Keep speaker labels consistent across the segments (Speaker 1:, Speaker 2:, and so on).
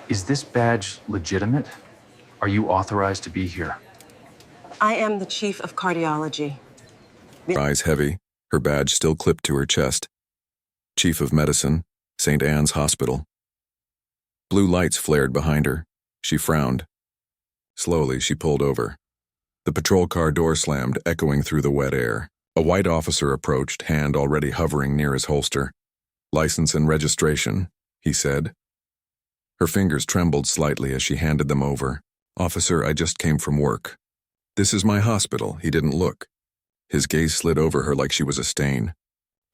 Speaker 1: Is this badge legitimate? Are you authorized to be here?
Speaker 2: I am the chief of cardiology.
Speaker 3: Her eyes heavy, her badge still clipped to her chest. Chief of Medicine, St. Anne's Hospital. Blue lights flared behind her. She frowned. Slowly, she pulled over. The patrol car door slammed, echoing through the wet air. A white officer approached, hand already hovering near his holster. "License and registration," he said. Her fingers trembled slightly as she handed them over. "Officer, I just came from work." "This is my hospital." He didn't look. His gaze slid over her like she was a stain.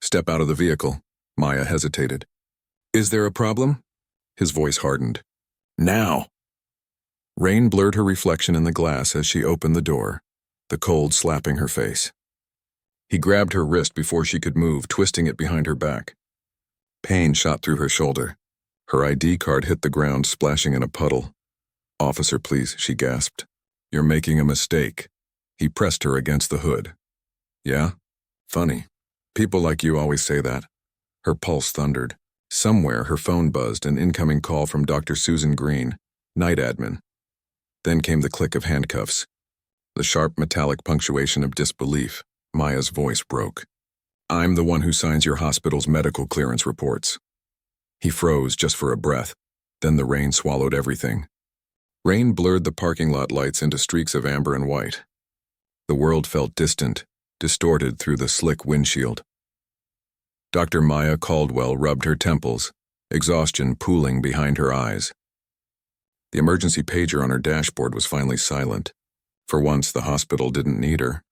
Speaker 3: "Step out of the vehicle." Maya hesitated. "Is there a problem?" His voice hardened. "Now!" Rain blurred her reflection in the glass as she opened the door, the cold slapping her face. He grabbed her wrist before she could move, twisting it behind her back. Pain shot through her shoulder. Her ID card hit the ground, splashing in a puddle. "Officer, please," she gasped. "You're making a mistake." He pressed her against the hood. "Yeah? Funny. People like you always say that." Her pulse thundered. Somewhere her phone buzzed, an incoming call from Dr. Susan Green, night admin. Then came the click of handcuffs. The sharp metallic punctuation of disbelief. Maya's voice broke. "I'm the one who signs your hospital's medical clearance reports." He froze just for a breath. Then the rain swallowed everything. Rain blurred the parking lot lights into streaks of amber and white. The world felt distant, distorted through the slick windshield. Dr. Maya Caldwell rubbed her temples, exhaustion pooling behind her eyes. The emergency pager on her dashboard was finally silent. For once, the hospital didn't need her.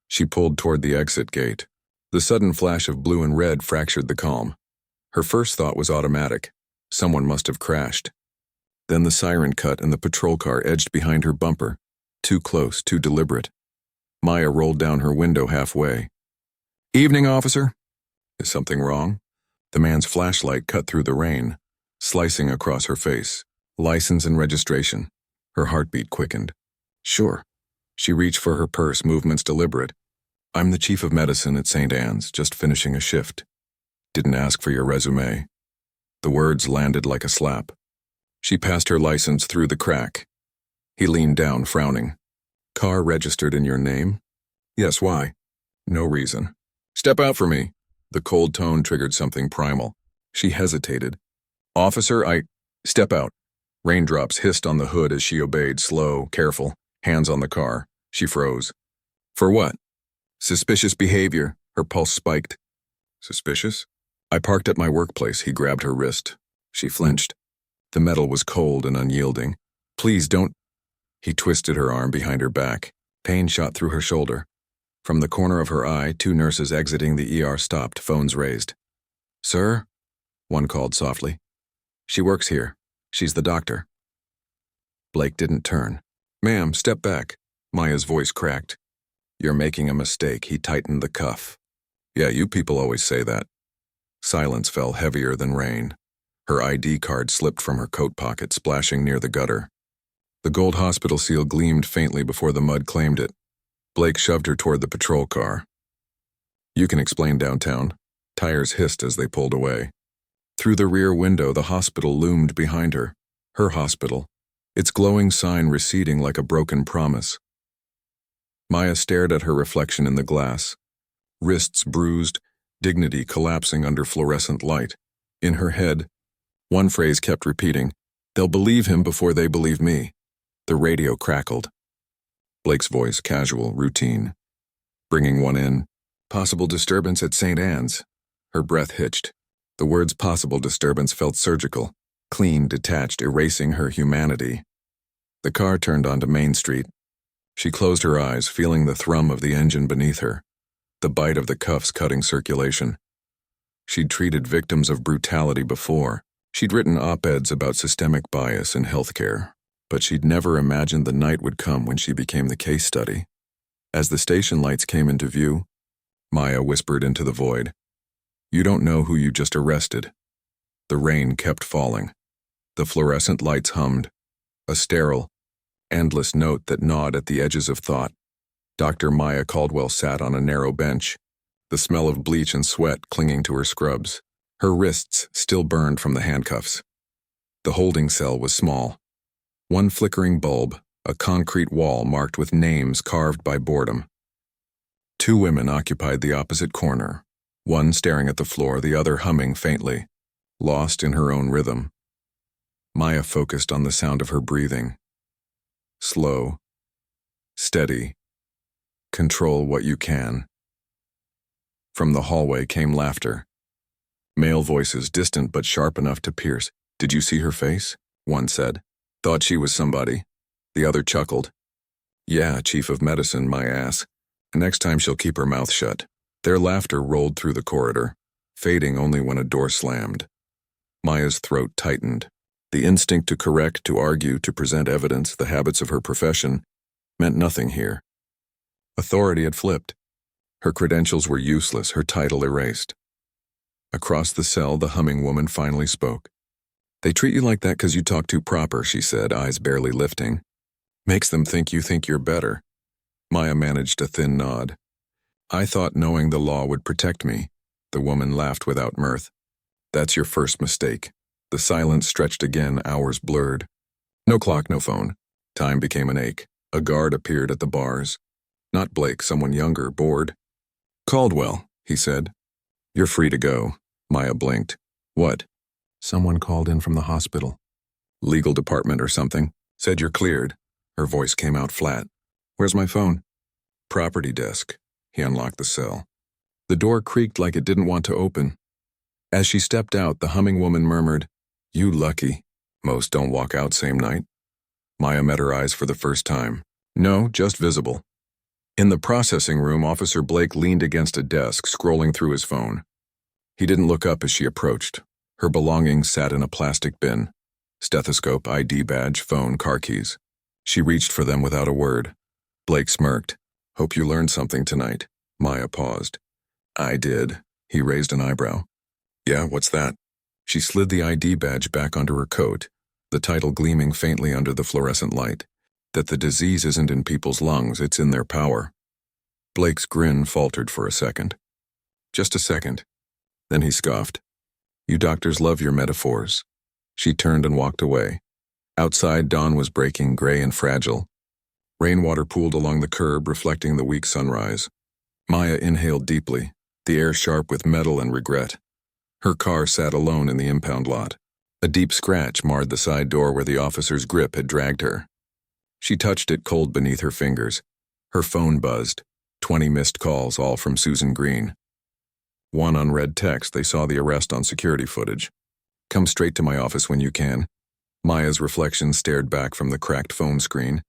Speaker 3: She pulled toward the exit gate. The sudden flash of blue and red fractured the calm. Her first thought was automatic. Someone must have crashed. Then the siren cut and the patrol car edged behind her bumper. Too close, too deliberate. Maya rolled down her window halfway. "Evening, officer." "Is something wrong?" The man's flashlight cut through the rain, slicing across her face. "License and registration." Her heartbeat quickened. "Sure." She reached for her purse, movements deliberate. "I'm the chief of medicine at St. Anne's, just finishing a shift. Didn't ask for your resume." The words landed like a slap. She passed her license through the crack. He leaned down, frowning. "Car registered in your name?" "Yes, why?" "No reason." "Step out for me." The cold tone triggered something primal. She hesitated. "Officer, Step out." Raindrops hissed on the hood as she obeyed, slow, careful, hands on the car. She froze. "For what?" "Suspicious behavior." Her pulse spiked. "Suspicious?" "I parked at my workplace." He grabbed her wrist. She flinched. The metal was cold and unyielding. "Please don't." He twisted her arm behind her back. Pain shot through her shoulder. From the corner of her eye, two nurses exiting the ER stopped, phones raised. "Sir?" One called softly. "She works here. She's the doctor." Blake didn't turn. "Ma'am, step back." Maya's voice cracked. "You're making a mistake." He tightened the cuff. "Yeah, you people always say that." Silence fell heavier than rain. Her ID card slipped from her coat pocket, splashing near the gutter. The gold hospital seal gleamed faintly before the mud claimed it. Blake shoved her toward the patrol car. "You can explain downtown." Tires hissed as they pulled away. Through the rear window, the hospital loomed behind her. Her hospital, its glowing sign receding like a broken promise. Maya stared at her reflection in the glass. Wrists bruised, dignity collapsing under fluorescent light. In her head, one phrase kept repeating, "They'll believe him before they believe me." The radio crackled. Blake's voice, casual, routine. Bringing one in. "Possible disturbance at St. Anne's." Her breath hitched. The words "possible disturbance" felt surgical, clean, detached, erasing her humanity. The car turned onto Main Street. She closed her eyes, feeling the thrum of the engine beneath her, the bite of the cuffs cutting circulation. She'd treated victims of brutality before. She'd written op-eds about systemic bias in healthcare, but she'd never imagined the night would come when she became the case study. As the station lights came into view, Maya whispered into the void, "You don't know who you just arrested." The rain kept falling. The fluorescent lights hummed, a sterile, endless note that gnawed at the edges of thought. Dr. Maya Caldwell sat on a narrow bench, the smell of bleach and sweat clinging to her scrubs. Her wrists still burned from the handcuffs. The holding cell was small. One flickering bulb, a concrete wall marked with names carved by boredom. Two women occupied the opposite corner, one staring at the floor, the other humming faintly, lost in her own rhythm. Maya focused on the sound of her breathing. Slow, steady, control what you can. From the hallway came laughter. Male voices, distant but sharp enough to pierce. "Did you see her face?" one said. "Thought she was somebody." The other chuckled. "Yeah, chief of medicine, my ass. Next time she'll keep her mouth shut." Their laughter rolled through the corridor, fading only when a door slammed. Maya's throat tightened. The instinct to correct, to argue, to present evidence, the habits of her profession, meant nothing here. Authority had flipped. Her credentials were useless, her title erased. Across the cell, the humming woman finally spoke. "They treat you like that because you talk too proper," she said, eyes barely lifting. "Makes them think you think you're better." Maya managed a thin nod. "I thought knowing the law would protect me." The woman laughed without mirth. "That's your first mistake." The silence stretched again, hours blurred. No clock, no phone. Time became an ache. A guard appeared at the bars. Not Blake, someone younger, bored. "Caldwell," he said. "You're free to go." Maya blinked. "What?" "Someone called in from the hospital." "Legal department or something. Said you're cleared." Her voice came out flat. "Where's my phone?" "Property desk." He unlocked the cell. The door creaked like it didn't want to open. As she stepped out, the humming woman murmured, "You lucky. Most don't walk out same night." Maya met her eyes for the first time. "No, just visible." In the processing room, Officer Blake leaned against a desk, scrolling through his phone. He didn't look up as she approached. Her belongings sat in a plastic bin. Stethoscope, ID badge, phone, car keys. She reached for them without a word. Blake smirked. "Hope you learned something tonight." Maya paused. "I did." He raised an eyebrow. "Yeah, what's that?" She slid the ID badge back under her coat, the title gleaming faintly under the fluorescent light. That the disease isn't in people's lungs, it's in their power. Blake's grin faltered for a second. "Just a second." Then he scoffed. "You doctors love your metaphors." She turned and walked away. Outside, dawn was breaking, gray and fragile. Rainwater pooled along the curb, reflecting the weak sunrise. Maya inhaled deeply, the air sharp with metal and regret. Her car sat alone in the impound lot. A deep scratch marred the side door where the officer's grip had dragged her. She touched it cold beneath her fingers. Her phone buzzed. 20 missed calls, all from Susan Green. One unread text, they saw the arrest on security footage. "Come straight to my office when you can." Maya's reflection stared back from the cracked phone screen.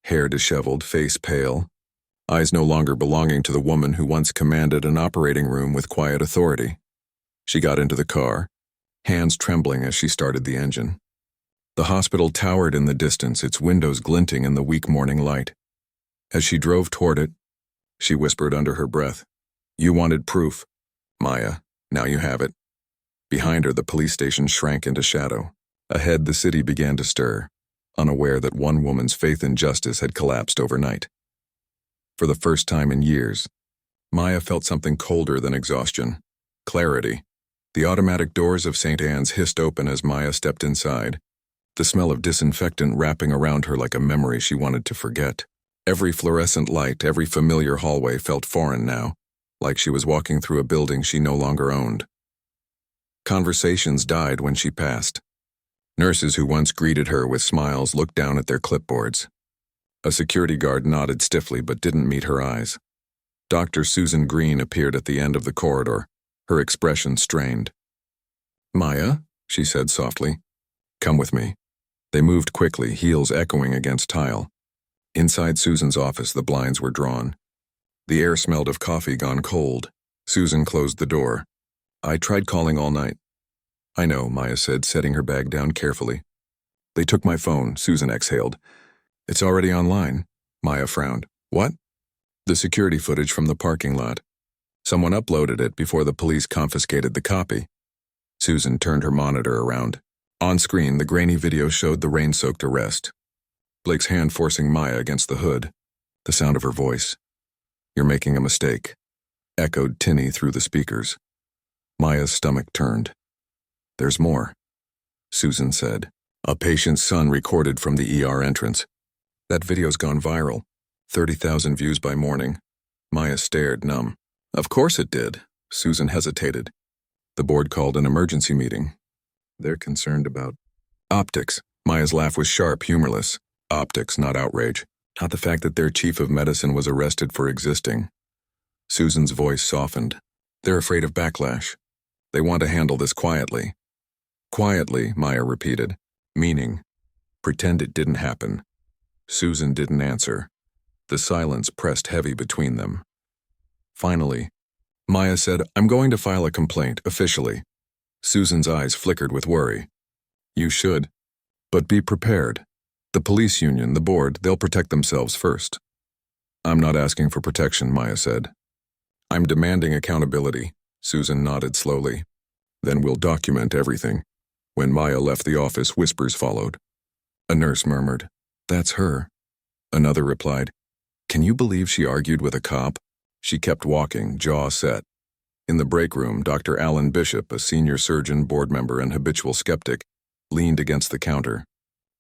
Speaker 3: Hair disheveled, face pale. Eyes no longer belonging to the woman who once commanded an operating room with quiet authority. She got into the car, hands trembling as she started the engine. The hospital towered in the distance, its windows glinting in the weak morning light. As she drove toward it, she whispered under her breath, "You wanted proof. Maya, now you have it." Behind her, the police station shrank into shadow. Ahead, the city began to stir, unaware that one woman's faith in justice had collapsed overnight. For the first time in years, Maya felt something colder than exhaustion. Clarity. The automatic doors of St. Anne's hissed open as Maya stepped inside, the smell of disinfectant wrapping around her like a memory she wanted to forget. Every fluorescent light, every familiar hallway felt foreign now, like she was walking through a building she no longer owned. Conversations died when she passed. Nurses who once greeted her with smiles looked down at their clipboards. A security guard nodded stiffly but didn't meet her eyes. Dr. Susan Green appeared at the end of the corridor, her expression strained. "Maya," she said softly, "come with me." They moved quickly, heels echoing against tile. Inside Susan's office, the blinds were drawn. The air smelled of coffee gone cold. Susan closed the door. "I tried calling all night." "I know," Maya said, setting her bag down carefully. "They took my phone," Susan exhaled. "It's already online." Maya frowned. "What?" "The security footage from the parking lot. Someone uploaded it before the police confiscated the copy." Susan turned her monitor around. On screen, the grainy video showed the rain-soaked arrest. Blake's hand forcing Maya against the hood. The sound of her voice. "You're making a mistake," echoed tinny through the speakers. Maya's stomach turned. "There's more," Susan said. A patient's son recorded from the ER entrance. That video's gone viral. 30,000 views by morning. Maya stared, numb. Of course it did. Susan hesitated. The board called an emergency meeting. They're concerned about optics. Maya's laugh was sharp, humorless. Optics, not outrage. Not the fact that their chief of medicine was arrested for existing. Susan's voice softened. They're afraid of backlash. They want to handle this quietly. Quietly, Maya repeated. Meaning, pretend it didn't happen. Susan didn't answer. The silence pressed heavy between them. Finally, Maya said, I'm going to file a complaint, officially. Susan's eyes flickered with worry. You should. But be prepared. The police union, the board, they'll protect themselves first. I'm not asking for protection, Maya said. I'm demanding accountability. Susan nodded slowly. Then we'll document everything. When Maya left the office, whispers followed. A nurse murmured, That's her. Another replied, Can you believe she argued with a cop? She kept walking, jaw set. In the break room, Dr. Alan Bishop, a senior surgeon, board member, and habitual skeptic, leaned against the counter.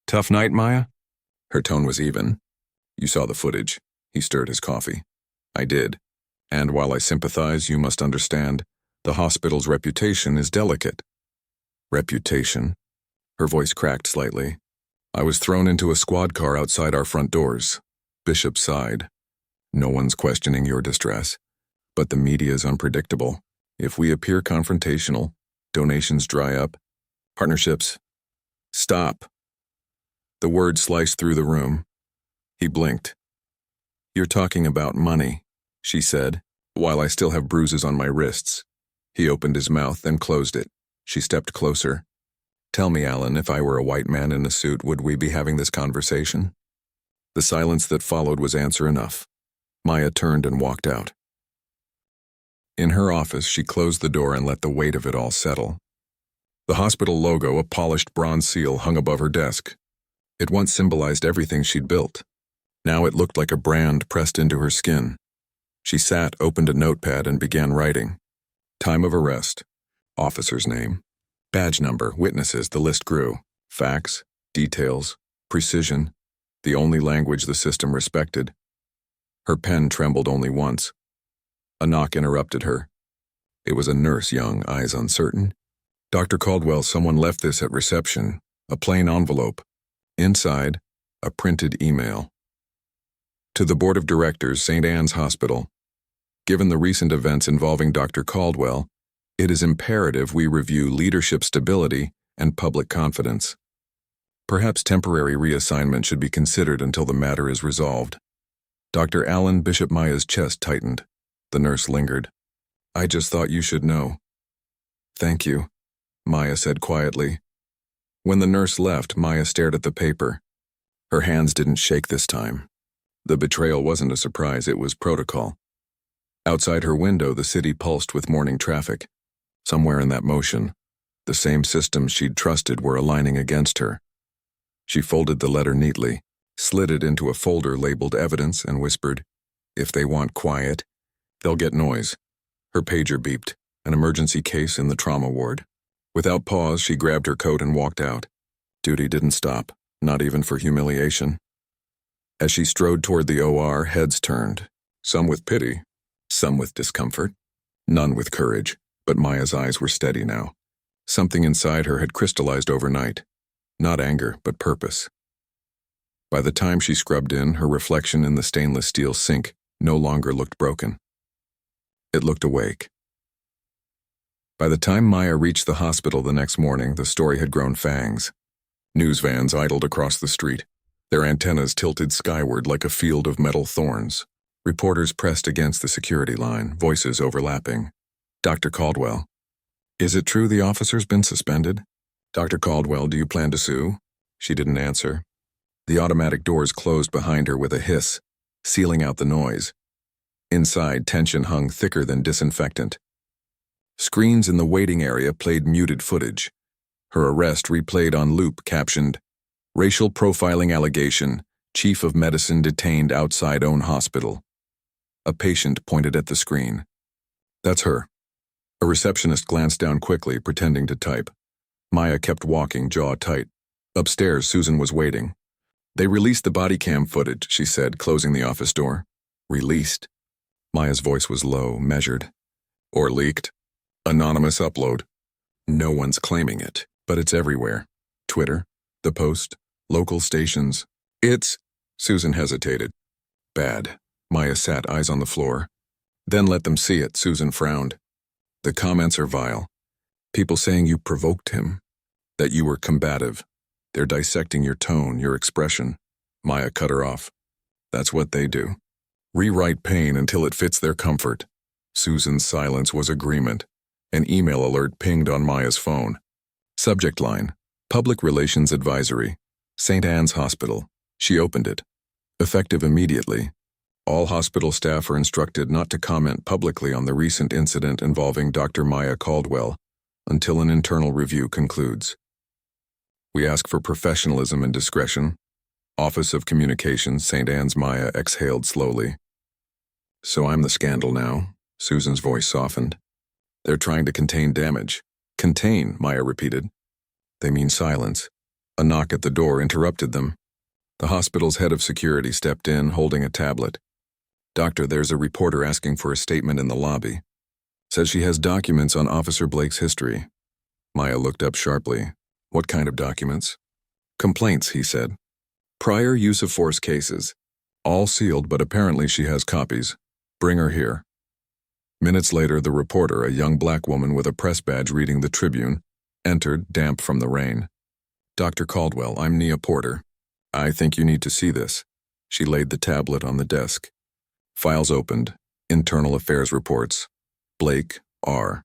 Speaker 3: Tough night, Maya? Her tone was even. You saw the footage. He stirred his coffee. I did. And while I sympathize, you must understand, the hospital's reputation is delicate. Reputation? Her voice cracked slightly. I was thrown into a squad car outside our front doors. Bishop sighed. No one's questioning your distress. But the media is unpredictable. If we appear confrontational, donations dry up, partnerships. Stop. The word sliced through the room. He blinked. You're talking about money, she said, while I still have bruises on my wrists. He opened his mouth, then closed it. She stepped closer. Tell me, Alan, if I were a white man in a suit, would we be having this conversation? The silence that followed was answer enough. Maya turned and walked out. In her office, she closed the door and let the weight of it all settle. The hospital logo, a polished bronze seal, hung above her desk. It once symbolized everything she'd built. Now it looked like a brand pressed into her skin. She sat, opened a notepad, and began writing. Time of arrest. Officer's name. Badge number, witnesses, the list grew. Facts, details, precision, the only language the system respected. Her pen trembled only once. A knock interrupted her. It was a nurse, young, eyes uncertain. Dr. Caldwell, someone left this at reception. A plain envelope. Inside, a printed email. To the Board of Directors, St. Anne's Hospital. Given the recent events involving Dr. Caldwell, it is imperative we review leadership stability and public confidence. Perhaps temporary reassignment should be considered until the matter is resolved. Dr. Alan Bishop Maya's chest tightened. The nurse lingered. I just thought you should know. Thank you, Maya said quietly. When the nurse left, Maya stared at the paper. Her hands didn't shake this time. The betrayal wasn't a surprise, it was protocol. Outside her window, the city pulsed with morning traffic. Somewhere in that motion, the same systems she'd trusted were aligning against her. She folded the letter neatly, slid it into a folder labeled evidence, and whispered, If they want quiet, they'll get noise. Her pager beeped, an emergency case in the trauma ward. Without pause, she grabbed her coat and walked out. Duty didn't stop, not even for humiliation. As she strode toward the OR, heads turned, some with pity, some with discomfort, none with courage, but Maya's eyes were steady now. Something inside her had crystallized overnight. Not anger, but purpose. By the time she scrubbed in, her reflection in the stainless steel sink no longer looked broken. It looked awake. By the time Maya reached the hospital the next morning, the story had grown fangs. News vans idled across the street, their antennas tilted skyward like a field of metal thorns. Reporters pressed against the security line, voices overlapping. Dr. Caldwell. Is it true the officer's been suspended? Dr. Caldwell, do you plan to sue? She didn't answer. The automatic doors closed behind her with a hiss, sealing out the noise. Inside, tension hung thicker than disinfectant. Screens in the waiting area played muted footage. Her arrest replayed on loop, captioned, Racial profiling allegation, Chief of Medicine detained outside own hospital. A patient pointed at the screen. That's her. A receptionist glanced down quickly, pretending to type. Maya kept walking, jaw tight. Upstairs, Susan was waiting. They released the body cam footage, she said, closing the office door. Released? Maya's voice was low, measured. Or leaked. Anonymous upload. No one's claiming it, but it's everywhere. Twitter, the Post, local stations. It's... Susan hesitated. Bad. Maya sat, eyes on the floor. Then let them see it, Susan frowned. The comments are vile. People saying you provoked him, that you were combative. They're dissecting your tone, your expression. Maya cut her off. That's what they do. Rewrite pain until it fits their comfort. Susan's silence was agreement. An email alert pinged on Maya's phone. Subject line, Public Relations Advisory, St. Anne's Hospital. She opened it. Effective immediately. All hospital staff are instructed not to comment publicly on the recent incident involving Dr. Maya Caldwell until an internal review concludes. We ask for professionalism and discretion. Office of Communications, St. Anne's. Maya exhaled slowly. So I'm the scandal now, Susan's voice softened. They're trying to contain damage. Contain, Maya repeated. They mean silence. A knock at the door interrupted them. The hospital's head of security stepped in, holding a tablet. Doctor, there's a reporter asking for a statement in the lobby. Says she has documents on Officer Blake's history. Maya looked up sharply. What kind of documents? Complaints, he said. Prior use of force cases. All sealed, but apparently she has copies. Bring her here. Minutes later, the reporter, a young black woman with a press badge reading the Tribune, entered, damp from the rain. Dr. Caldwell, I'm Nia Porter. I think you need to see this. She laid the tablet on the desk. Files opened. Internal Affairs reports. Blake, R.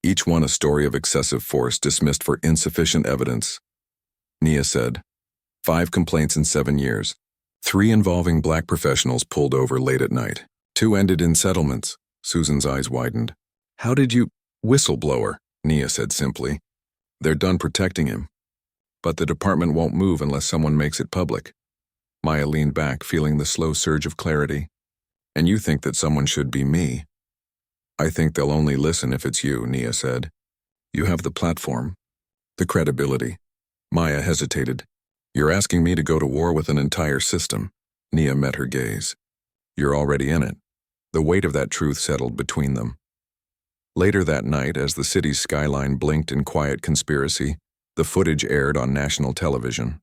Speaker 3: Each one a story of excessive force dismissed for insufficient evidence. Nia said, 5 complaints in 7 years. 3 involving black professionals pulled over late at night. 2 ended in settlements. Susan's eyes widened. How did you... Whistleblower, Nia said simply. They're done protecting him. But the department won't move unless someone makes it public. Maya leaned back, feeling the slow surge of clarity. And you think that someone should be me? I think they'll only listen if it's you, Nia said. You have the platform. The credibility. Maya hesitated. You're asking me to go to war with an entire system. Nia met her gaze. You're already in it. The weight of that truth settled between them. Later that night, as the city's skyline blinked in quiet conspiracy, the footage aired on national television.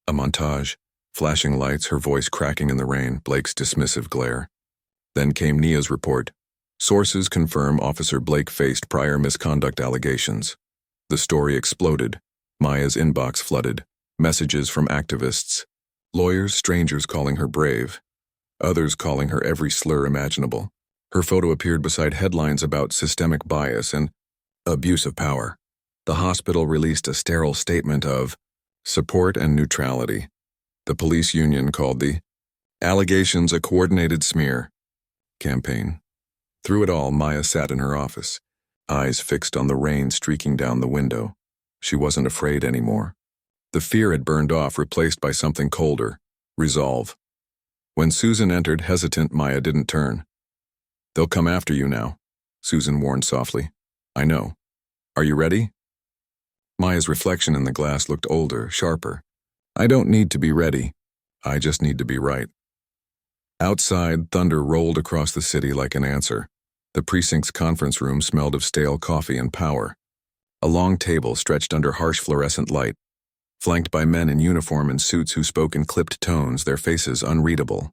Speaker 3: A montage, flashing lights, her voice cracking in the rain, Blake's dismissive glare. Then came Nia's report. Sources confirm Officer Blake faced prior misconduct allegations. The story exploded. Maya's inbox flooded. Messages from activists. Lawyers, strangers calling her brave. Others calling her every slur imaginable. Her photo appeared beside headlines about systemic bias and abuse of power. The hospital released a sterile statement of support and neutrality. The police union called the allegations a coordinated smear campaign. Through it all, Maya sat in her office, eyes fixed on the rain streaking down the window. She wasn't afraid anymore. The fear had burned off, replaced by something colder, resolve. When Susan entered, hesitant, Maya didn't turn. They'll come after you now, Susan warned softly. I know. Are you ready? Maya's reflection in the glass looked older, sharper. I don't need to be ready. I just need to be right. Outside, thunder rolled across the city like an answer. The precinct's conference room smelled of stale coffee and power. A long table stretched under harsh fluorescent light, flanked by men in uniform and suits who spoke in clipped tones, their faces unreadable.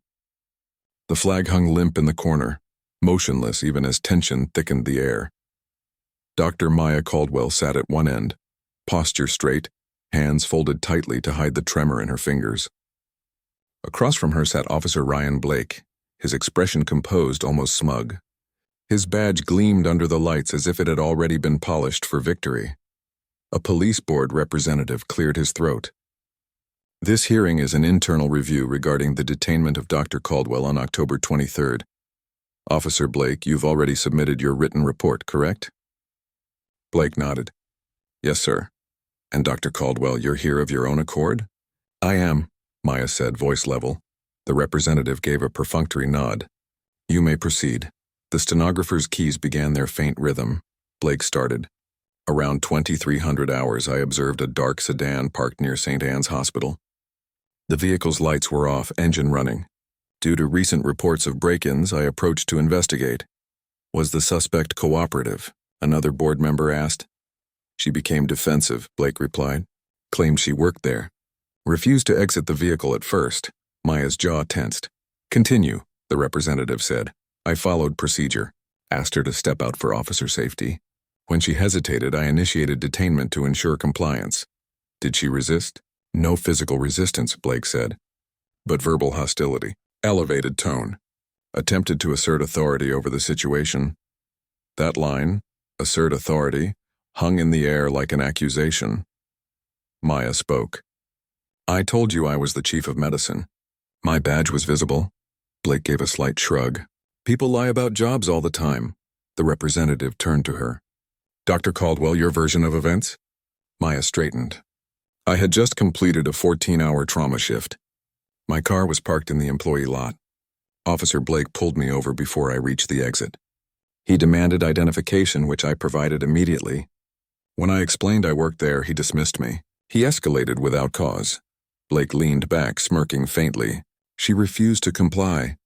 Speaker 3: The flag hung limp in the corner, motionless even as tension thickened the air. Dr. Maya Caldwell sat at one end, posture straight, hands folded tightly to hide the tremor in her fingers. Across from her sat Officer Ryan Blake, his expression composed, almost smug. His badge gleamed under the lights as if it had already been polished for victory. A police board representative cleared his throat. This hearing is an internal review regarding the detainment of Dr. Caldwell on October 23rd. Officer Blake, you've already submitted your written report, correct? Blake nodded. Yes, sir. And Dr. Caldwell, you're here of your own accord? I am, Maya said, voice level. The representative gave a perfunctory nod. You may proceed. The stenographer's keys began their faint rhythm. Blake started. Around 2300 hours, I observed a dark sedan parked near St. Anne's Hospital. The vehicle's lights were off, engine running. Due to recent reports of break-ins, I approached to investigate. Was the suspect cooperative? Another board member asked. She became defensive, Blake replied. Claimed she worked there. Refused to exit the vehicle at first. Maya's jaw tensed. Continue, the representative said. I followed procedure. Asked her to step out for officer safety. When she hesitated, I initiated detainment to ensure compliance. Did she resist? No physical resistance, Blake said. But verbal hostility. Elevated tone. Attempted to assert authority over the situation. That line, assert authority, hung in the air like an accusation. Maya spoke. I told you I was the chief of medicine. My badge was visible. Blake gave a slight shrug. People lie about jobs all the time. The representative turned to her. Dr. Caldwell, your version of events? Maya straightened. I had just completed a 14-hour trauma shift. My car was parked in the employee lot. Officer Blake pulled me over before I reached the exit. He demanded identification, which I provided immediately. When I explained I worked there, he dismissed me. He escalated without cause. Blake leaned back, smirking faintly. She refused to comply.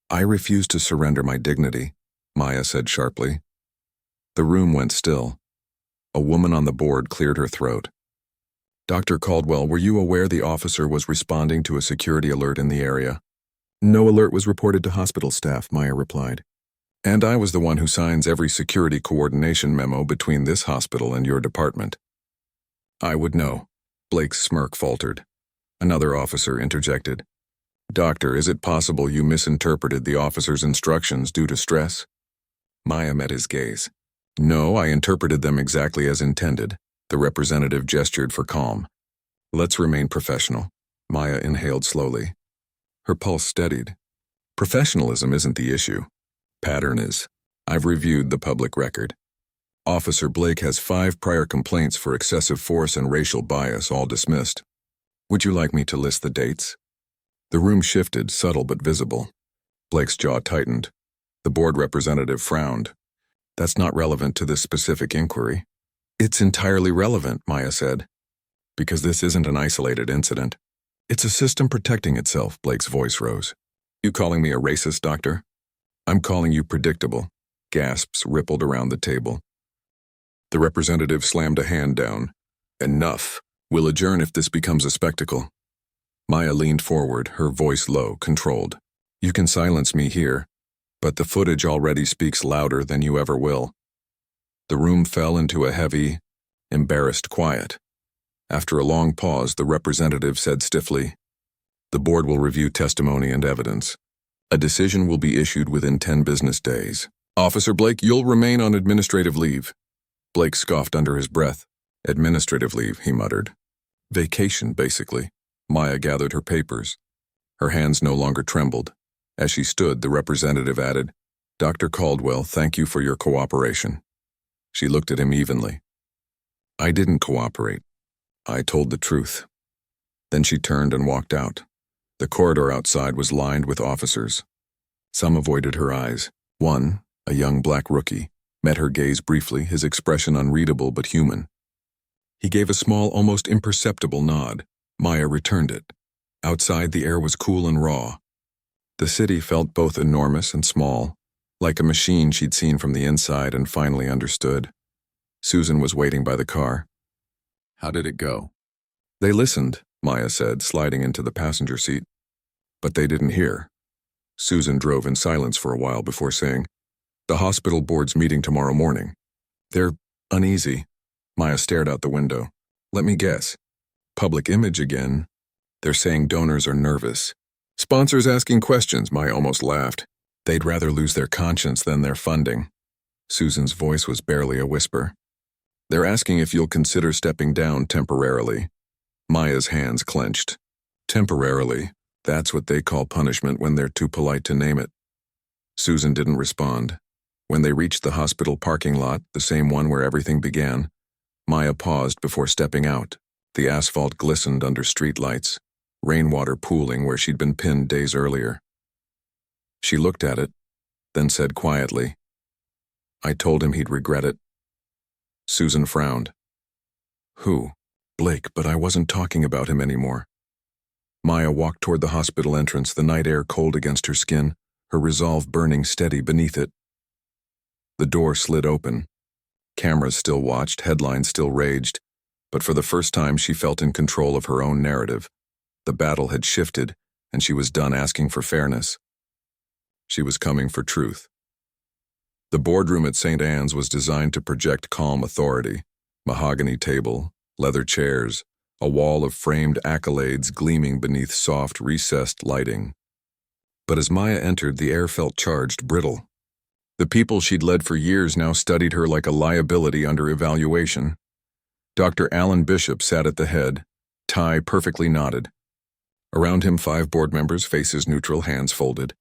Speaker 3: I refused to surrender my dignity, Maya said sharply. The room went still. A woman on the board cleared her throat. Dr. Caldwell, were you aware the officer was responding to a security alert in the area? No alert was reported to hospital staff, Maya replied. And I was the one who signs every security coordination memo between this hospital and your department. I would know. Blake's smirk faltered. Another officer interjected. Doctor, is it possible you misinterpreted the officer's instructions due to stress? Maya met his gaze. No, I interpreted them exactly as intended. The representative gestured for calm. Let's remain professional. Maya inhaled slowly. Her pulse steadied. Professionalism isn't the issue. Pattern is. I've reviewed the public record. Officer Blake has 5 prior complaints for excessive force and racial bias, all dismissed. Would you like me to list the dates? The room shifted, subtle but visible. Blake's jaw tightened. The board representative frowned. That's not relevant to this specific inquiry. It's entirely relevant, Maya said. Because this isn't an isolated incident. It's a system protecting itself, Blake's voice rose. You calling me a racist, doctor? I'm calling you predictable. Gasps rippled around the table. The representative slammed a hand down. Enough. We'll adjourn if this becomes a spectacle. Maya leaned forward, her voice low, controlled. You can silence me here, but the footage already speaks louder than you ever will. The room fell into a heavy, embarrassed quiet. After a long pause, the representative said stiffly, The board will review testimony and evidence. A decision will be issued within 10 business days. Officer Blake, you'll remain on administrative leave. Blake scoffed under his breath. Administrative leave, he muttered. Vacation, basically. Maya gathered her papers. Her hands no longer trembled. As she stood, the representative added, Dr. Caldwell, thank you for your cooperation. She looked at him evenly. I didn't cooperate. I told the truth. Then she turned and walked out. The corridor outside was lined with officers. Some avoided her eyes. One, a young black rookie, met her gaze briefly, his expression unreadable but human. He gave a small, almost imperceptible nod. Maya returned it. Outside, the air was cool and raw. The city felt both enormous and small, like a machine she'd seen from the inside and finally understood. Susan was waiting by the car. How did it go? They listened, Maya said, sliding into the passenger seat. But they didn't hear. Susan drove in silence for a while before saying, The hospital board's meeting tomorrow morning. They're uneasy. Maya stared out the window. Let me guess. Public image again. They're saying donors are nervous. Sponsors asking questions, Maya almost laughed. They'd rather lose their conscience than their funding. Susan's voice was barely a whisper. They're asking if you'll consider stepping down temporarily. Maya's hands clenched. Temporarily. That's what they call punishment when they're too polite to name it. Susan didn't respond. When they reached the hospital parking lot, the same one where everything began, Maya paused before stepping out. The asphalt glistened under streetlights, rainwater pooling where she'd been pinned days earlier. She looked at it, then said quietly, I told him he'd regret it. Susan frowned. Who? Blake, but I wasn't talking about him anymore. Maya walked toward the hospital entrance, the night air cold against her skin, her resolve burning steady beneath it. The door slid open. Cameras still watched, headlines still raged, but for the first time she felt in control of her own narrative. The battle had shifted, and she was done asking for fairness. She was coming for truth. The boardroom at St. Anne's was designed to project calm authority. Mahogany table, leather chairs, a wall of framed accolades gleaming beneath soft, recessed lighting. But as Maya entered, the air felt charged, brittle. The people she'd led for years now studied her like a liability under evaluation. Dr. Alan Bishop sat at the head, tie perfectly knotted. Around him 5 board members, faces neutral, hands folded.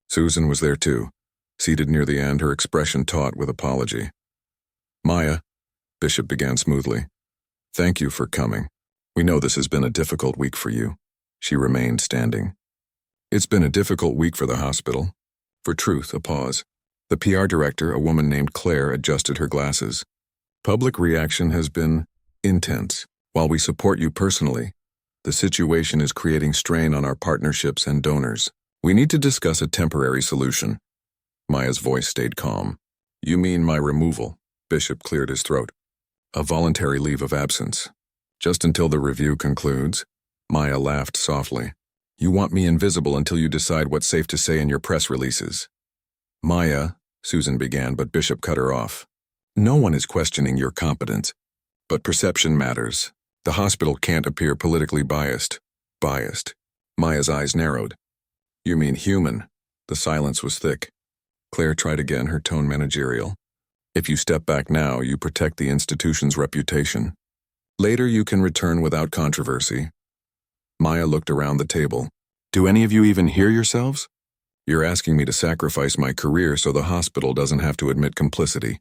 Speaker 3: Susan was there too, seated near the end, her expression taut with apology. Maya, Bishop began smoothly, thank you for coming. We know this has been a difficult week for you. She remained standing. It's been a difficult week for the hospital. For truth, a pause. The PR director, a woman named Claire, adjusted her glasses. Public reaction has been intense. While we support you personally, the situation is creating strain on our partnerships and donors. We need to discuss a temporary solution. Maya's voice stayed calm. You mean my removal? Bishop cleared his throat. A voluntary leave of absence. Just until the review concludes. Maya laughed softly. You want me invisible until you decide what's safe to say in your press releases. Maya, Susan began, but Bishop cut her off. No one is questioning your competence, but perception matters. The hospital can't appear politically biased. Biased. Maya's eyes narrowed. You mean human? The silence was thick. Claire tried again, her tone managerial. If you step back now, you protect the institution's reputation. Later you can return without controversy. Maya looked around the table. Do any of you even hear yourselves? You're asking me to sacrifice my career so the hospital doesn't have to admit complicity.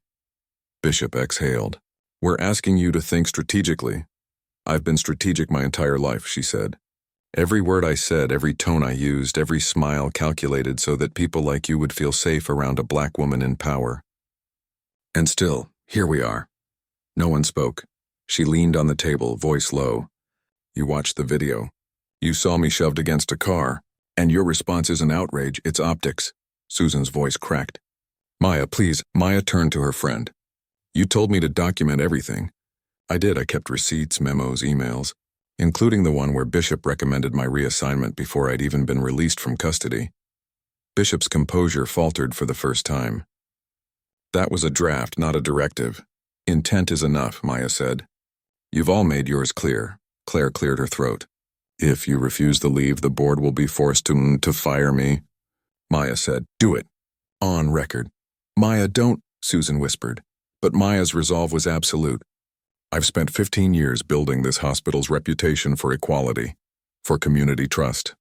Speaker 3: Bishop exhaled. We're asking you to think strategically. I've been strategic my entire life, she said. Every word I said, every tone I used, every smile calculated so that people like you would feel safe around a black woman in power. And still, here we are. No one spoke. She leaned on the table, voice low. You watched the video. You saw me shoved against a car. And your response isn't outrage, it's optics. Susan's voice cracked. Maya, please. Maya turned to her friend. You told me to document everything. I did. I kept receipts, memos, emails, including the one where Bishop recommended my reassignment before I'd even been released from custody. Bishop's composure faltered for the first time. That was a draft, not a directive. Intent is enough, Maya said. You've all made yours clear. Claire cleared her throat. If you refuse the leave, the board will be forced to fire me. Maya said, do it. On record. Maya, don't, Susan whispered. But Maya's resolve was absolute. I've spent 15 years building this hospital's reputation for equality, for community trust.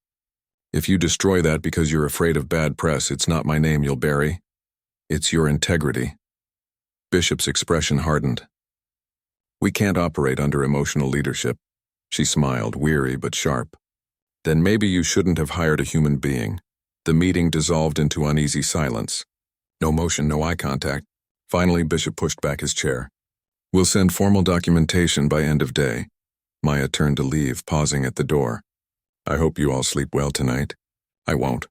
Speaker 3: If you destroy that because you're afraid of bad press, it's not my name you'll bury. It's your integrity. Bishop's expression hardened. We can't operate under emotional leadership. She smiled, weary but sharp. Then maybe you shouldn't have hired a human being. The meeting dissolved into uneasy silence. No motion, no eye contact. Finally, Bishop pushed back his chair. We'll send formal documentation by end of day. Maya turned to leave, pausing at the door. I hope you all sleep well tonight. I won't.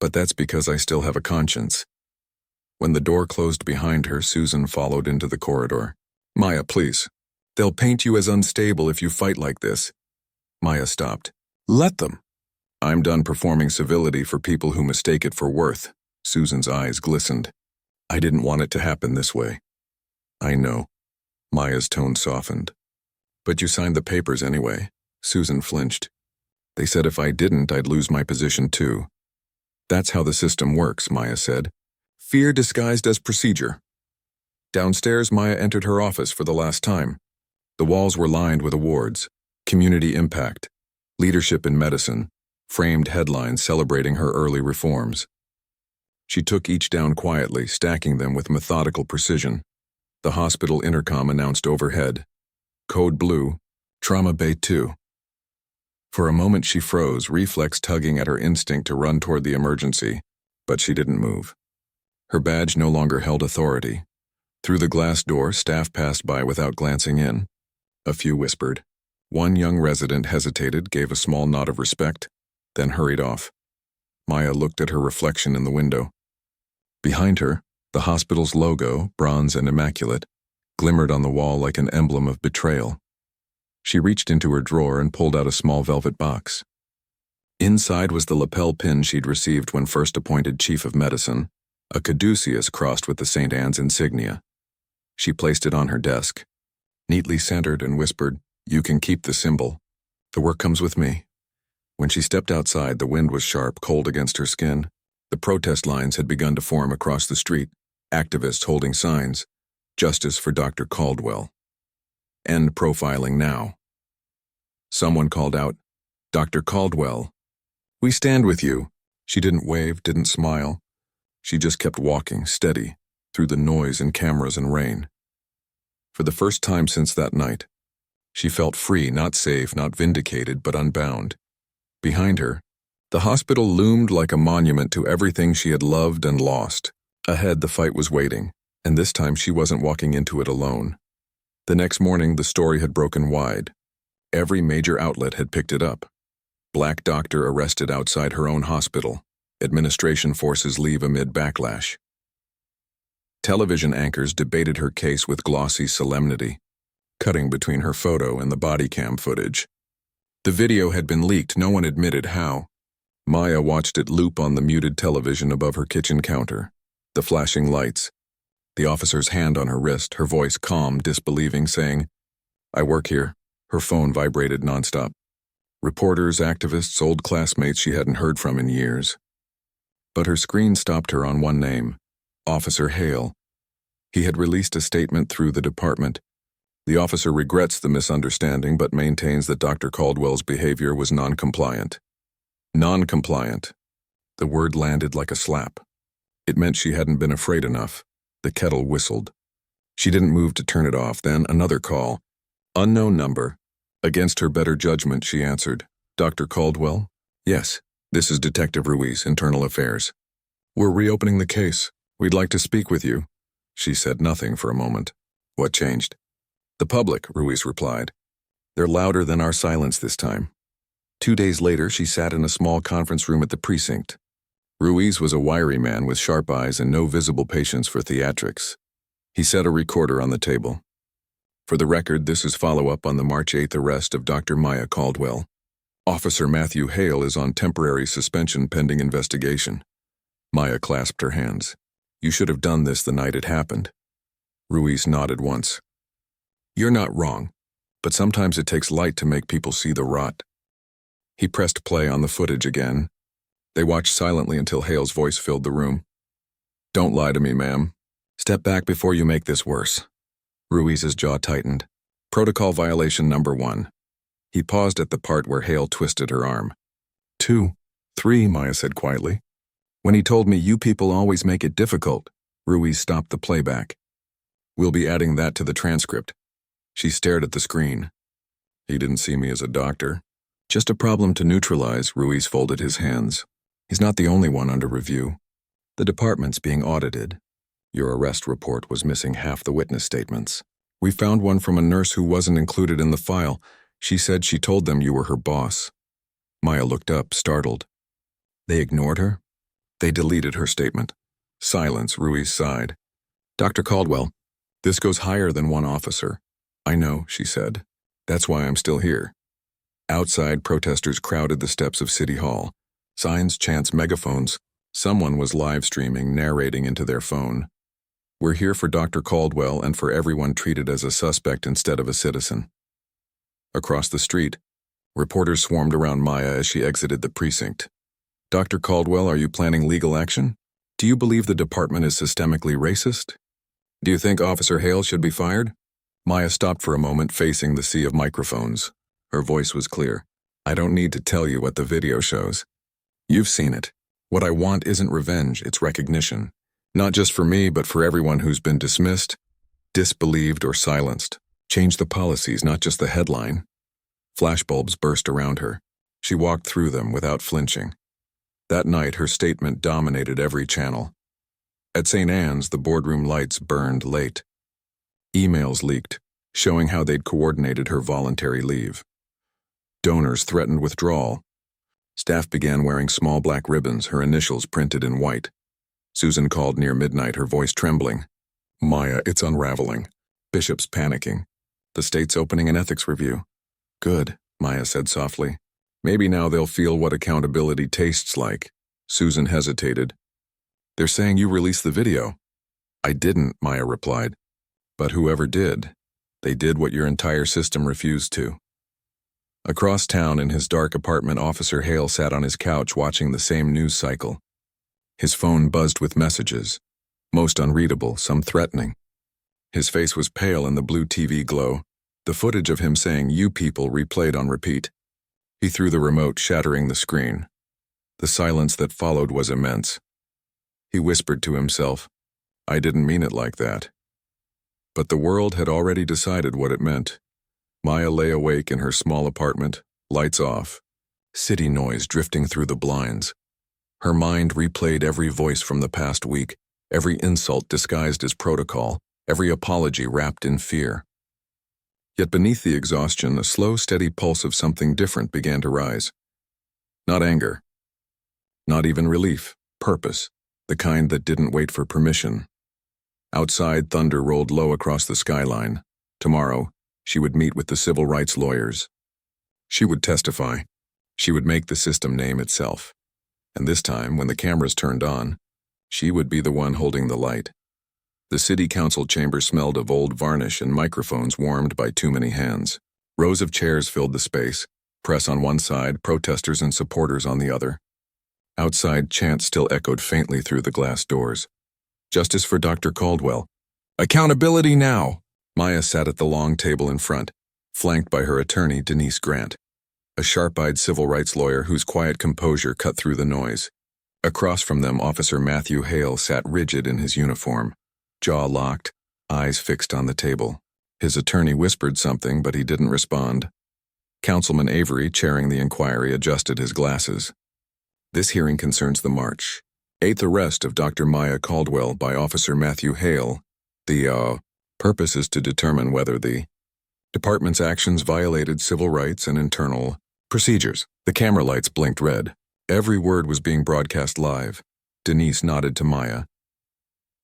Speaker 3: But that's because I still have a conscience. When the door closed behind her, Susan followed into the corridor. Maya, please. They'll paint you as unstable if you fight like this. Maya stopped. Let them. I'm done performing civility for people who mistake it for worth. Susan's eyes glistened. I didn't want it to happen this way. I know. Maya's tone softened. But you signed the papers anyway. Susan flinched. They said if I didn't, I'd lose my position too. That's how the system works, Maya said. Fear disguised as procedure. Downstairs, Maya entered her office for the last time. The walls were lined with awards, community impact, leadership in medicine, framed headlines celebrating her early reforms. She took each down quietly, stacking them with methodical precision. The hospital intercom announced overhead. Code Blue, Trauma Bay 2. For a moment she froze, reflex tugging at her instinct to run toward the emergency, but she didn't move. Her badge no longer held authority. Through the glass door, staff passed by without glancing in. A few whispered. One young resident hesitated, gave a small nod of respect, then hurried off. Maya looked at her reflection in the window. Behind her, the hospital's logo, bronze and immaculate, glimmered on the wall like an emblem of betrayal. She reached into her drawer and pulled out a small velvet box. Inside was the lapel pin she'd received when first appointed chief of medicine, a caduceus crossed with the St. Anne's insignia. She placed it on her desk, neatly centered, and whispered, "You can keep the symbol. The work comes with me." When she stepped outside, the wind was sharp, cold against her skin. The protest lines had begun to form across the street, activists holding signs, "Justice for Dr. Caldwell. End profiling now." Someone called out, "Dr. Caldwell. We stand with you." She didn't wave, didn't smile. She just kept walking, steady, through the noise and cameras and rain. For the first time since that night, she felt free, not safe, not vindicated, but unbound. Behind her, the hospital loomed like a monument to everything she had loved and lost. Ahead, the fight was waiting, and this time she wasn't walking into it alone. The next morning, the story had broken wide. Every major outlet had picked it up. Black doctor arrested outside her own hospital. Administration forces leave amid backlash. Television anchors debated her case with glossy solemnity, cutting between her photo and the body cam footage. The video had been leaked, no one admitted how. Maya watched it loop on the muted television above her kitchen counter. The flashing lights, the officer's hand on her wrist, her voice calm, disbelieving, saying, "I work here." Her phone vibrated nonstop. Reporters, activists, old classmates she hadn't heard from in years. But her screen stopped her on one name, Officer Hale. He had released a statement through the department. The officer regrets the misunderstanding but maintains that Dr. Caldwell's behavior was non-compliant. Non-compliant. The word landed like a slap. It meant she hadn't been afraid enough. The kettle whistled. She didn't move to turn it off. Then another call. Unknown number. Against her better judgment, she answered. "Dr. Caldwell?" "Yes. This is Detective Ruiz, Internal Affairs." "We're reopening the case. We'd like to speak with you." She said nothing for a moment. "What changed?" "The public," Ruiz replied. "They're louder than our silence this time." 2 days later, she sat in a small conference room at the precinct. Ruiz was a wiry man with sharp eyes and no visible patience for theatrics. He set a recorder on the table. "For the record, this is follow-up on the March 8th arrest of Dr. Maya Caldwell. Officer Matthew Hale is on temporary suspension pending investigation." Maya clasped her hands. "You should have done this the night it happened." Ruiz nodded once. "You're not wrong, but sometimes it takes light to make people see the rot." He pressed play on the footage again. They watched silently until Hale's voice filled the room. "Don't lie to me, ma'am. Step back before you make this worse." Ruiz's jaw tightened. "Protocol violation number 1. He paused at the part where Hale twisted her arm. 2, 3, Maya said quietly. "When he told me you people always make it difficult." Ruiz stopped the playback. "We'll be adding that to the transcript." She stared at the screen. "He didn't see me as a doctor." "Just a problem to neutralize," Ruiz folded his hands. "He's not the only one under review. The department's being audited. Your arrest report was missing half the witness statements. We found one from a nurse who wasn't included in the file. She said she told them you were her boss." Maya looked up, startled. "They ignored her?" "They deleted her statement." Silence, Ruiz sighed. "Dr. Caldwell, this goes higher than one officer." "I know," she said. "That's why I'm still here." Outside, protesters crowded the steps of City Hall. Signs, chants, megaphones. Someone was live streaming, narrating into their phone. "We're here for Dr. Caldwell and for everyone treated as a suspect instead of a citizen." Across the street, reporters swarmed around Maya as she exited the precinct. "Dr. Caldwell, are you planning legal action? Do you believe the department is systemically racist? Do you think Officer Hale should be fired?" Maya stopped for a moment, facing the sea of microphones. Her voice was clear. "I don't need to tell you what the video shows. You've seen it. What I want isn't revenge, it's recognition. Not just for me, but for everyone who's been dismissed, disbelieved, or silenced. Change the policies, not just the headline." Flashbulbs burst around her. She walked through them without flinching. That night, her statement dominated every channel. At St. Anne's, the boardroom lights burned late. Emails leaked, showing how they'd coordinated her voluntary leave. Donors threatened withdrawal. Staff began wearing small black ribbons, her initials printed in white. Susan called near midnight, her voice trembling. "Maya, it's unraveling. Bishop's panicking. The state's opening an ethics review." "Good," Maya said softly. "Maybe now they'll feel what accountability tastes like." Susan hesitated. "They're saying you released the video." "I didn't," Maya replied. "But whoever did, they did what your entire system refused to." Across town in his dark apartment, Officer Hale sat on his couch watching the same news cycle. His phone buzzed with messages, most unreadable, some threatening. His face was pale in the blue TV glow, the footage of him saying "you people" replayed on repeat. He threw the remote, shattering the screen. The silence that followed was immense. He whispered to himself, "I didn't mean it like that." But the world had already decided what it meant. Maya lay awake in her small apartment, lights off, city noise drifting through the blinds. Her mind replayed every voice from the past week, every insult disguised as protocol, every apology wrapped in fear. Yet beneath the exhaustion, a slow, steady pulse of something different began to rise. Not anger. Not even relief. Purpose. The kind that didn't wait for permission. Outside, thunder rolled low across the skyline. Tomorrow, she would meet with the civil rights lawyers. She would testify. She would make the system name itself. And this time, when the cameras turned on, she would be the one holding the light. The city council chamber smelled of old varnish and microphones warmed by too many hands. Rows of chairs filled the space, press on one side, protesters and supporters on the other. Outside, chants still echoed faintly through the glass doors. "Justice for Dr. Caldwell. Accountability now!" Maya sat at the long table in front, flanked by her attorney, Denise Grant, a sharp-eyed civil rights lawyer whose quiet composure cut through the noise. Across from them, Officer Matthew Hale sat rigid in his uniform, jaw locked, eyes fixed on the table. His attorney whispered something, but he didn't respond. Councilman Avery, chairing the inquiry, adjusted his glasses. "This hearing concerns the March 8th arrest of Dr. Maya Caldwell by Officer Matthew Hale. The purpose is to determine whether the department's actions violated civil rights and internal procedures." The camera lights blinked red. Every word was being broadcast live. Denise nodded to Maya.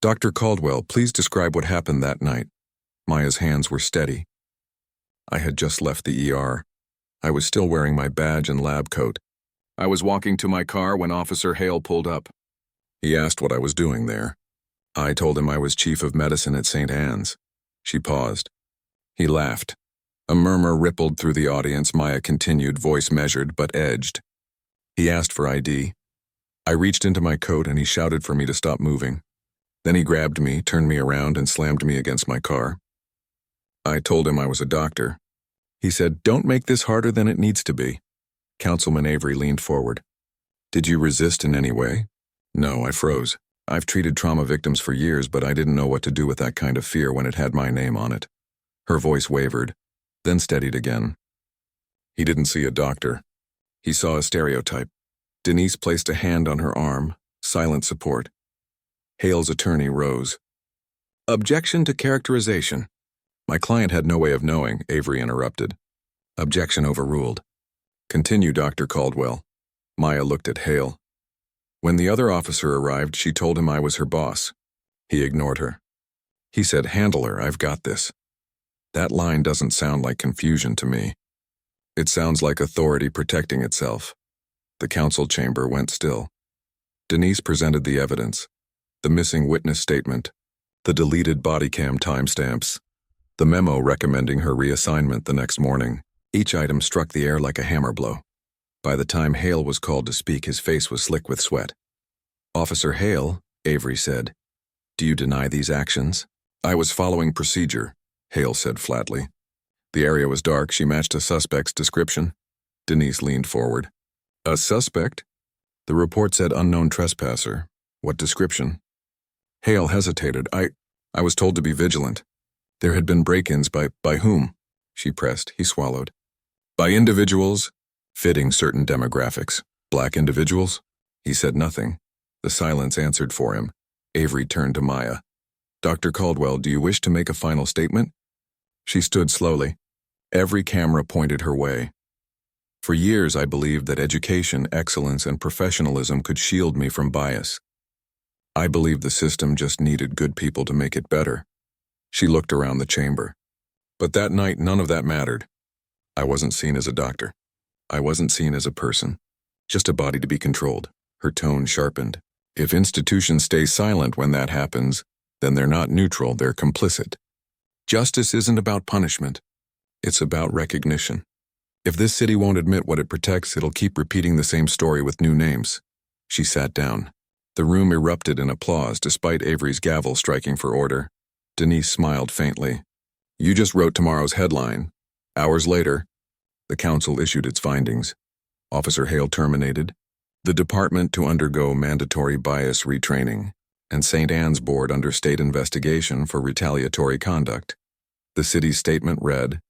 Speaker 3: "Dr. Caldwell, please describe what happened that night." Maya's hands were steady. "I had just left the ER. I was still wearing my badge and lab coat. I was walking to my car when Officer Hale pulled up. He asked what I was doing there. I told him I was chief of medicine at St. Anne's." She paused. He laughed. A murmur rippled through the audience. Maya continued, voice measured but edged. "He asked for ID. I reached into my coat and he shouted for me to stop moving. Then he grabbed me, turned me around, and slammed me against my car. I told him I was a doctor. He said, 'Don't make this harder than it needs to be.'" Councilman Avery leaned forward. "Did you resist in any way?" "No, I froze. I've treated trauma victims for years, but I didn't know what to do with that kind of fear when it had my name on it." Her voice wavered, then steadied again. "He didn't see a doctor. He saw a stereotype." Denise placed a hand on her arm, silent support. Hale's attorney rose. "Objection to characterization." "My client had no way of knowing," Avery interrupted. "Objection overruled. Continue, Dr. Caldwell." Maya looked at Hale. "When the other officer arrived, she told him I was her boss. He ignored her. He said, 'Handle her, I've got this.' That line doesn't sound like confusion to me. It sounds like authority protecting itself." The council chamber went still. Denise presented the evidence. The missing witness statement, the deleted body cam timestamps, the memo recommending her reassignment the next morning. Each item struck the air like a hammer blow. By the time Hale was called to speak, his face was slick with sweat. "Officer Hale," Avery said, "do you deny these actions?" "I was following procedure," Hale said flatly. The area was dark. She matched a suspect's description. Denise leaned forward. "A suspect?" "The report said unknown trespasser. What description?" Hale hesitated. I was told to be vigilant. There had been break-ins by whom?" She pressed. He swallowed. "By individuals fitting certain demographics." "Black individuals?" He said nothing. The silence answered for him. Avery turned to Maya. Dr. Caldwell, do you wish to make a final statement? She stood slowly. Every camera pointed her way. For years, I believed that education, excellence, and professionalism could shield me from bias. I believed the system just needed good people to make it better. She looked around the chamber. But that night, none of that mattered. I wasn't seen as a doctor. I wasn't seen as a person. Just a body to be controlled. Her tone sharpened. If institutions stay silent when that happens, then they're not neutral, they're complicit. Justice isn't about punishment. It's about recognition. If this city won't admit what it protects, it'll keep repeating the same story with new names. She sat down. The room erupted in applause despite Avery's gavel striking for order. Denise smiled faintly. You just wrote tomorrow's headline. Hours later, the council issued its findings. Officer Hale terminated. The department to undergo mandatory bias retraining, and St. Anne's board under state investigation for retaliatory conduct. The city's statement read,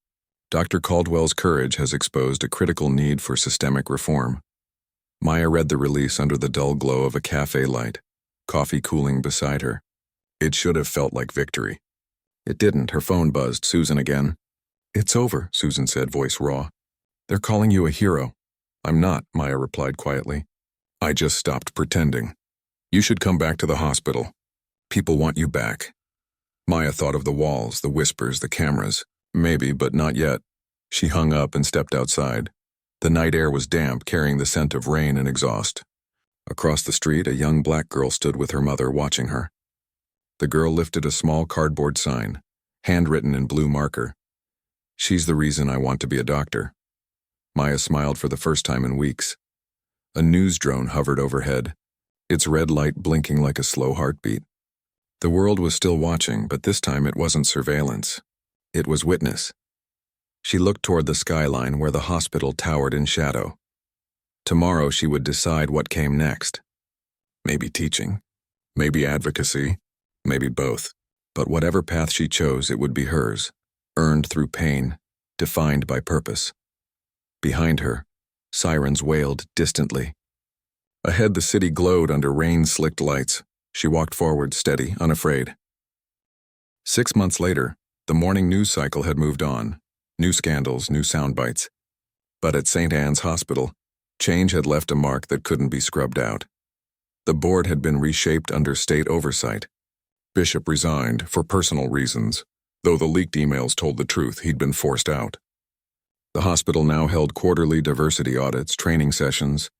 Speaker 3: Dr. Caldwell's courage has exposed a critical need for systemic reform. Maya read the release under the dull glow of a cafe light, coffee cooling beside her. It should have felt like victory. It didn't. Her phone buzzed. Susan again. It's over, Susan said, voice raw. They're calling you a hero. I'm not, Maya replied quietly. I just stopped pretending. You should come back to the hospital. People want you back. Maya thought of the walls, the whispers, the cameras. Maybe, but not yet. She hung up and stepped outside. The night air was damp, carrying the scent of rain and exhaust. Across the street, a young black girl stood with her mother, watching her. The girl lifted a small cardboard sign, handwritten in blue marker. She's the reason I want to be a doctor. Maya smiled for the first time in weeks. A news drone hovered overhead, its red light blinking like a slow heartbeat. The world was still watching, but this time it wasn't surveillance. It was witness. She looked toward the skyline where the hospital towered in shadow. Tomorrow she would decide what came next. Maybe teaching, maybe advocacy, maybe both. But whatever path she chose, it would be hers, earned through pain, defined by purpose. Behind her, sirens wailed distantly. Ahead, the city glowed under rain-slicked lights. She walked forward, steady, unafraid. 6 months later, the morning news cycle had moved on. New scandals, new sound bites. But at St. Anne's Hospital, change had left a mark that couldn't be scrubbed out. The board had been reshaped under state oversight. Bishop resigned for personal reasons, though the leaked emails told the truth. He'd been forced out. The hospital now held quarterly diversity audits, training sessions,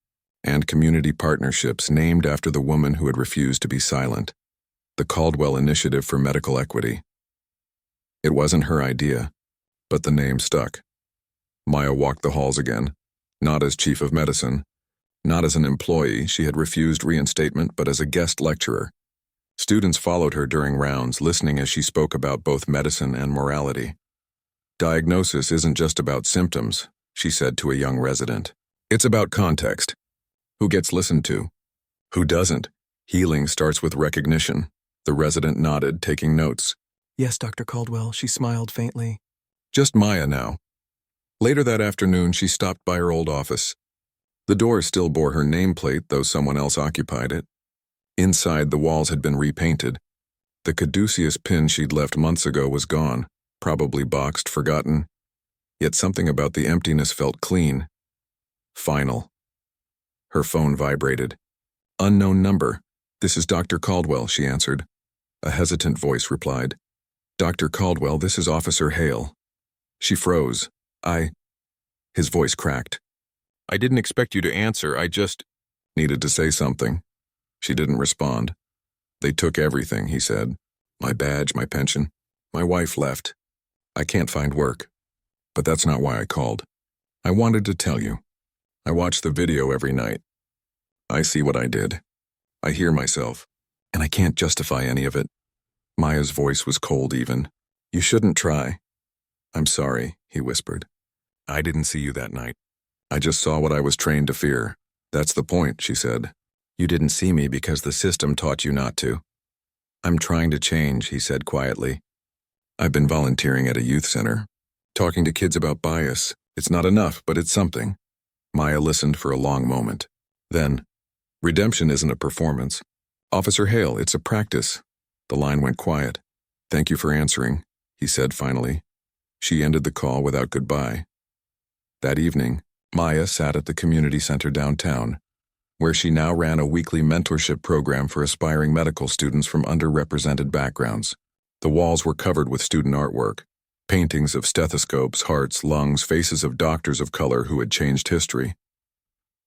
Speaker 3: and community partnerships named after the woman who had refused to be silent. The Caldwell Initiative for Medical Equity. It wasn't her idea, but the name stuck. Maya walked the halls again, not as chief of medicine, not as an employee. She had refused reinstatement, but as a guest lecturer. Students followed her during rounds, listening as she spoke about both medicine and morality. Diagnosis isn't just about symptoms, she said to a young resident. It's about context. Who gets listened to? Who doesn't? Healing starts with recognition. The resident nodded, taking notes.
Speaker 4: Yes, Dr. Caldwell, she smiled faintly.
Speaker 3: Just Maya now. Later that afternoon, she stopped by her old office. The door still bore her nameplate, though someone else occupied it. Inside, the walls had been repainted. The caduceus pin she'd left months ago was gone, probably boxed, forgotten. Yet something about the emptiness felt clean. Final. Her phone vibrated. Unknown number. This is Dr. Caldwell, she answered. A hesitant voice replied. Dr. Caldwell, this is Officer Hale. She froze. His voice cracked. I didn't expect you to answer, I just needed to say something. She didn't respond. They took everything, he said. My badge, my pension. My wife left. I can't find work. But that's not why I called. I wanted to tell you. I watch the video every night. I see what I did. I hear myself, and I can't justify any of it. Maya's voice was cold even. You shouldn't try. I'm sorry, he whispered. I didn't see you that night. I just saw what I was trained to fear. That's the point, she said. You didn't see me because the system taught you not to. I'm trying to change, he said quietly. I've been volunteering at a youth center, talking to kids about bias. It's not enough, but it's something. Maya listened for a long moment. Then, redemption isn't a performance. Officer Hale, it's a practice. The line went quiet. "Thank you for answering," he said finally. She ended the call without goodbye. That evening, Maya sat at the community center downtown, where she now ran a weekly mentorship program for aspiring medical students from underrepresented backgrounds. The walls were covered with student artwork, paintings of stethoscopes, hearts, lungs, faces of doctors of color who had changed history.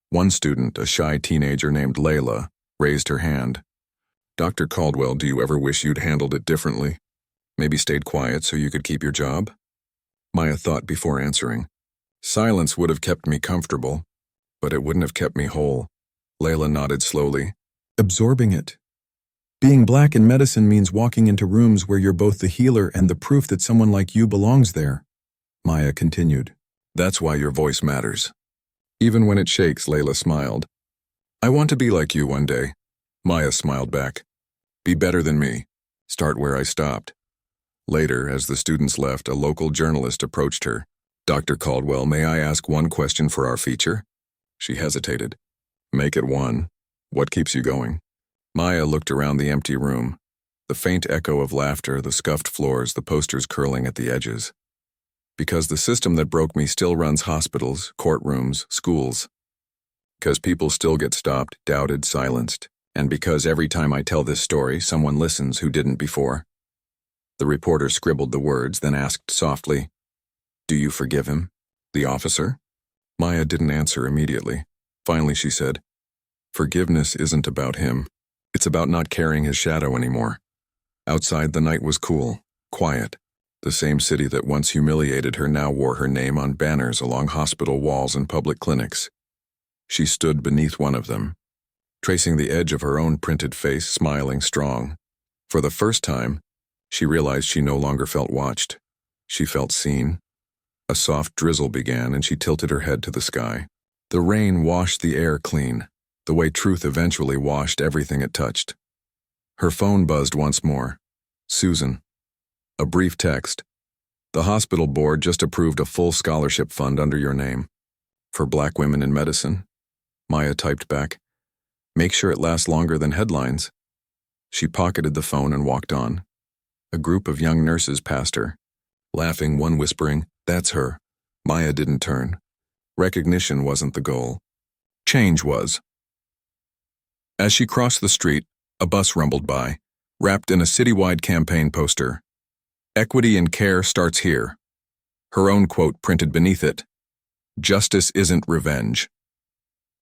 Speaker 3: One student, a shy teenager named Layla, raised her hand. "Dr. Caldwell, do you ever wish you'd handled it differently? Maybe stayed quiet so you could keep your job?" Maya thought before answering. "Silence would have kept me comfortable, but it wouldn't have kept me whole." Layla nodded slowly.
Speaker 4: Absorbing it. Being black in medicine means walking into rooms where you're both the healer and the proof that someone like you belongs there. Maya continued.
Speaker 3: "That's why your voice matters." Even when it shakes, Layla smiled. "I want to be like you one day." Maya smiled back. "Be better than me. Start where I stopped." Later, as the students left, a local journalist approached her. "Dr. Caldwell, may I ask one question for our feature?" She hesitated. "Make it one. What keeps you going?" Maya looked around the empty room. The faint echo of laughter, the scuffed floors, the posters curling at the edges. "Because the system that broke me still runs hospitals, courtrooms, schools. Because people still get stopped, doubted, silenced. And because every time I tell this story, someone listens who didn't before." The reporter scribbled the words, then asked softly, "Do you forgive him? The officer?" Maya didn't answer immediately. Finally she said, "Forgiveness isn't about him. It's about not carrying his shadow anymore." Outside, the night was cool, quiet. The same city that once humiliated her now wore her name on banners along hospital walls and public clinics. She stood beneath one of them, tracing the edge of her own printed face, smiling strong. For the first time, she realized she no longer felt watched. She felt seen. A soft drizzle began, and she tilted her head to the sky. The rain washed the air clean, the way truth eventually washed everything it touched. Her phone buzzed once more. Susan. A brief text. "The hospital board just approved a full scholarship fund under your name. For black women in medicine." Maya typed back, "Make sure it lasts longer than headlines." She pocketed the phone and walked on. A group of young nurses passed her, laughing, one whispering, "That's her." Maya didn't turn. Recognition wasn't the goal. Change was. As she crossed the street, a bus rumbled by, wrapped in a citywide campaign poster. "Equity in care starts here." Her own quote printed beneath it, "Justice isn't revenge.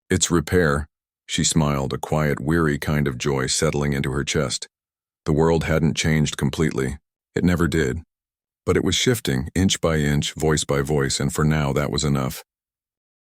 Speaker 3: It's repair." She smiled, a quiet, weary kind of joy settling into her chest. The world hadn't changed completely. It never did. But it was shifting, inch by inch, voice by voice, and for now that was enough.